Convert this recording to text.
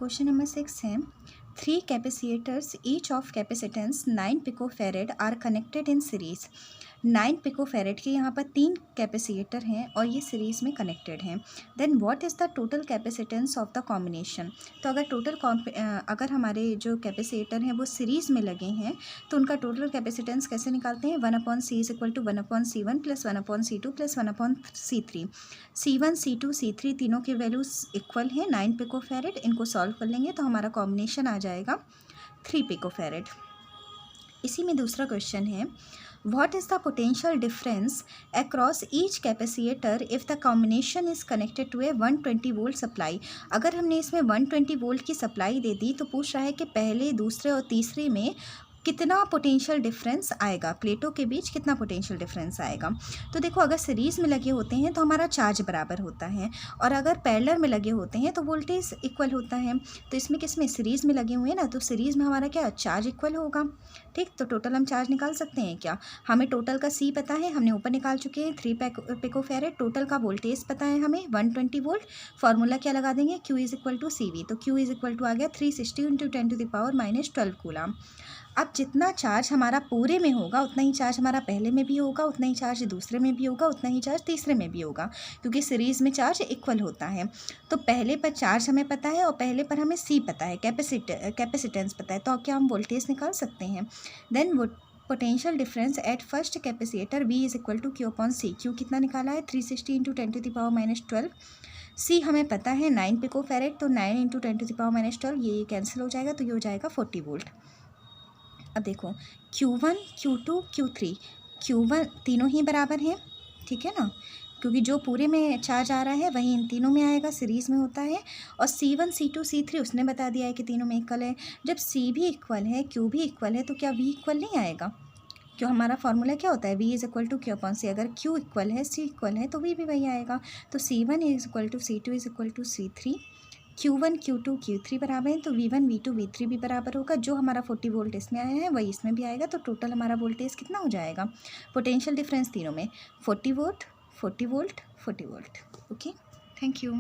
Question number 6 है, 3 capacitors each of capacitance 9 picofarad are connected in series. 9 picofarad के यहाँ पर 3 कैपेसिटर हैं और ये सीरीज़ में कनेक्टेड हैं। Then what is the total capacitance of the combination. तो अगर हमारे जो कैपेसिटर हैं वो सीरीज़ में लगे हैं तो उनका टोटल कैपेसिटेंस कैसे निकालते हैं, 1/c is equal to 1/c1 plus 1/c2 plus 1/c3। c1 c2 c3 तीनों के वैल्यूज़ इक्वल हैं 9 पिकोफैरेड। इनको सॉल्व कर लेंगे तो हमारा कॉम्बिनेशन आ जाएगा 3 पिकोफैरेड। इसी में दूसरा क्वेश्चन है, What is the potential difference across each capacitor if the combination is connected to a 120 volt supply. अगर हमने इसमें 120 वोल्ट की सप्लाई दे दी तो पूछ रहा है कि पहले, दूसरे और तीसरे में कितना पोटेंशियल डिफरेंस आएगा, प्लेटों के बीच कितना पोटेंशियल डिफरेंस आएगा। तो देखो, अगर सीरीज़ में लगे होते हैं तो हमारा चार्ज बराबर होता है और अगर पैरेलल में लगे होते हैं तो वोल्टेज इक्वल होता है। तो इसमें किसमें, सीरीज़ में लगे हुए हैं ना, तो सीरीज़ में हमारा क्या, चार्ज इक्वल होगा। ठीक, तो टोटल हम चार्ज निकाल सकते हैं क्या, हमें टोटल का सी पता है, हमने ऊपर निकाल चुके हैं 3 पिकोफैरेड। टोटल का वोल्टेज पता है हमें 120 वोल्ट। फार्मूला क्या लगा देंगे, Q is equal to CV। तो Q इज़ इक्वल टू आ गया 360 × 10⁻⁻12 कूलम। अब जितना चार्ज हमारा पूरे में होगा उतना ही चार्ज हमारा पहले में भी होगा, उतना ही चार्ज दूसरे में भी होगा, उतना ही चार्ज तीसरे में भी होगा, क्योंकि सीरीज़ में चार्ज इक्वल होता है। तो पहले पर चार्ज हमें पता है और पहले पर हमें सी पता है, कैपेसिटेंस पता है, तो क्या हम वोल्टेज निकाल सकते हैं। Then potential difference at first capacitor V is equal to Q/C। Q कितना निकाला है, 360 × 10⁻⁻12। सी हमें पता है 9 पिकोफैरेड, तो 9 × 10⁻12 ये कैंसिल हो जाएगा, तो ये हो जाएगा 40 वोल्ट। अब देखो, Q1 Q2 Q3, Q1 तीनों ही बराबर हैं, ठीक है ना, क्योंकि जो पूरे में चार्ज आ रहा है वही इन तीनों में आएगा, सीरीज़ में होता है। और C1 C2 C3 उसने बता दिया है कि तीनों में इक्वल है। जब C भी इक्वल है, Q भी इक्वल है, तो क्या V इक्वल नहीं आएगा, क्यों हमारा फॉर्मूला क्या होता है, V is equal to Q/C। अगर Q इक्वल है, C इक्वल है, तो V भी वही आएगा। तो C1 is equal to C2 is equal to C3। Q1 Q2 Q3 बराबर है, तो V1 V2 V3 भी बराबर होगा। जो हमारा 40 वोल्ट इसमें आया है वही इसमें भी आएगा, तो टोटल हमारा वोल्टेज कितना हो जाएगा, पोटेंशियल डिफरेंस तीनों में 40 volt 40 volt 40 volt. Okay, thank you.